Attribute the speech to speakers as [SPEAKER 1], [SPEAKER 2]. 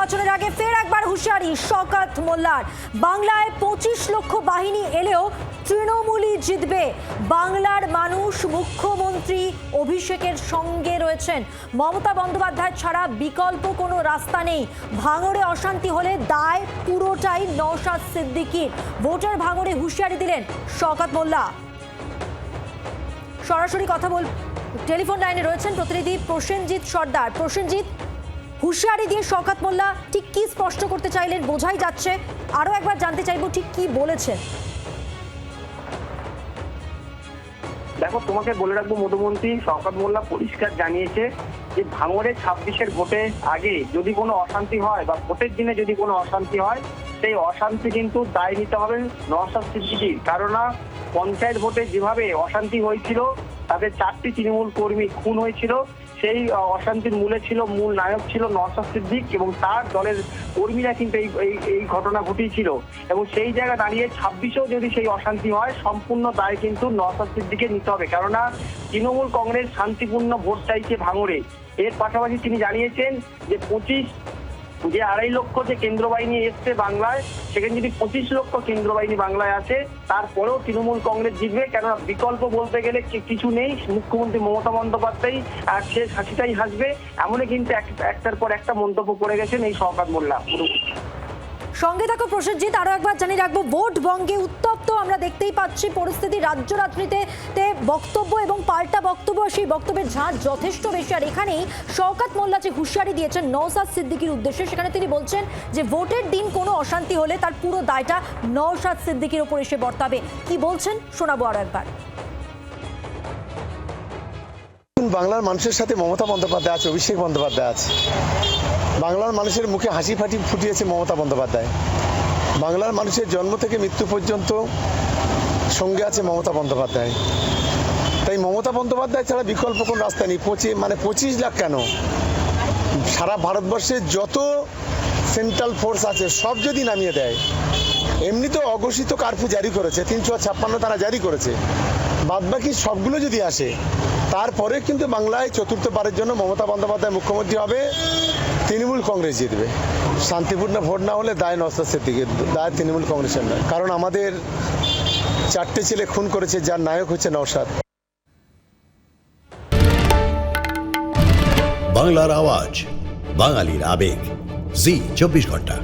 [SPEAKER 1] নির্বাচনের আগে ফের একবার হুঁশিয়ারি শওকত মোল্লার। বাংলায় 25 লক্ষ বাহিনী এলেও তৃণমূলই জিতবে। বাংলার মানুষ মুখ্যমন্ত্রী অভিষেকের সঙ্গে রয়েছেন। মমতা বন্দ্যোপাধ্যায় ছাড়া বিকল্প কোনো রাস্তা নেই। ভাঙড়ে অশান্তি হলে দায় পুরোটাই নওশাদ সিদ্দিকীর। ভোটের ভাঙড়ে হুঁশিয়ারি দিলেন শওকত মোল্লা। সরাসরি কথা টেলিফোন লাইনে রয়েছেন প্রতিনিধি প্রসেনজিৎ সর্দার। প্রসেনজিৎ, হুঁশিয়ারি দিয়ে শওকত মোল্লা ঠিক কি স্পষ্ট করতে চাইলেন বোঝাই যাচ্ছে, আরো একবার জানতে চাইবো ঠিক কি বলেছেন।
[SPEAKER 2] দেখো, তোমাকে বলে রাখবো মধুমন্তী, শওকত মোল্লা পরিষ্কার জানিয়েছে যে ভাঙড়ে 26-এর ভোটে আগে যদি কোনো অশান্তি হয় বা ভোটের দিনে যদি কোনো অশান্তি হয়, সেই অশান্তি কিন্তু দায় নিতে হবে নওশাদ সিদ্দিকীর। কারণ পঞ্চায়েত ভোটে যেভাবে অশান্তি হয়েছিল, তাদের 4টি তৃণমূল কর্মী খুন হয়েছিল, সেই অশান্তির মূল নায়ক ছিল নওশাদ সিদ্দিক এবং তার দলের কর্মীরা কিন্তু এই ঘটনা ঘটিয়েছিল। এবং সেই জায়গা দাঁড়িয়ে 26-এও যদি সেই অশান্তি হয়, সম্পূর্ণ দায় কিন্তু নওশাদ সিদ্দিককে নিতে হবে। কেননা তৃণমূল কংগ্রেস শান্তিপূর্ণ ভোট চাইছে ভাঙড়ে। এর পাশাপাশি তিনি জানিয়েছেন যে 2.5 লক্ষ যে কেন্দ্র বাহিনী এসছে বাংলায়, সেখানে যদি 25 লক্ষ কেন্দ্র বাহিনী বাংলায় আছে, তারপরেও তৃণমূল কংগ্রেস জিতবে। কেননা বিকল্প বলতে গেলে কিছু নেই। মুখ্যমন্ত্রী মমতা বন্দ্যোপাধ্যায় আর শেষ হাসিটাই হাসবে, এমনই কিন্তু একটার পর একটা মন্তব্য করে গেছেন এই শওকত মোল্লা।
[SPEAKER 1] সঙ্গে থাকো প্রসেনজিৎ, আরো একবার জানিয়ে রাখবো ভোট ভঙ্গে উত্তপ্ত আমরা দেখতেই পাচ্ছি পরিস্থিতি। রাজ্য রাজনীতিতে বক্তব্য এবং পাল্টা বক্তব্য, সেই বক্তব্যের ঝাঁজ যথেষ্ট বেশি। আর এখানেই শওকত মোল্লা যে হুঁশিয়ারি দিয়েছেন নওশাদ সিদ্দিকীর উদ্দেশ্যে, সেখানে তিনি বলছেন যে ভোটের দিন কোনো অশান্তি হলে তার পুরো দায়টা নওশাদ সিদ্দিকীর ওপর এসে বর্তাবে। কি বলছেন শোনাবো আরো একবার।
[SPEAKER 3] বাংলার মানুষের সাথে মমতা বন্দ্যোপাধ্যায় আছে, অভিষেক বন্দ্যোপাধ্যায় আছে। বাংলার মানুষের মুখে হাসি ফুটিয়েছে মমতা বন্দ্যোপাধ্যায়। বাংলার মানুষের জন্ম থেকে মৃত্যু পর্যন্ত সঙ্গে আছে মমতা বন্দ্যোপাধ্যায়। তাই মমতা বন্দ্যোপাধ্যায় ছাড়া বিকল্প কোন রাস্তা নেই। 25 লাখ কেন, সারা ভারতবর্ষের যত সেন্ট্রাল ফোর্স আছে সব যদি নামিয়ে দেয়, এমনি তো অঘোষিত কারফিউ জারি করেছে, 356 তারা জারি করেছে, বাদবাকি সবগুলো যদি আসে, তারপরে কিন্তু বাংলায় চতুর্থবারের জন্য মমতা বন্দ্যোপাধ্যায় মুখ্যমন্ত্রী হবে, তৃণমূল কংগ্রেস জিতবে। শান্তিপূর্ণ ভোট না হলে দায় নওশাদ সিদ্দিকীর, দায় তৃণমূল কংগ্রেসের নয়। কারণ আমাদের 4টে ছেলে খুন করেছে, যার নায়ক হচ্ছে নওশাদ।
[SPEAKER 4] বাংলার আওয়াজ, বাঙালির আবেগ, জি 24 ঘন্টা।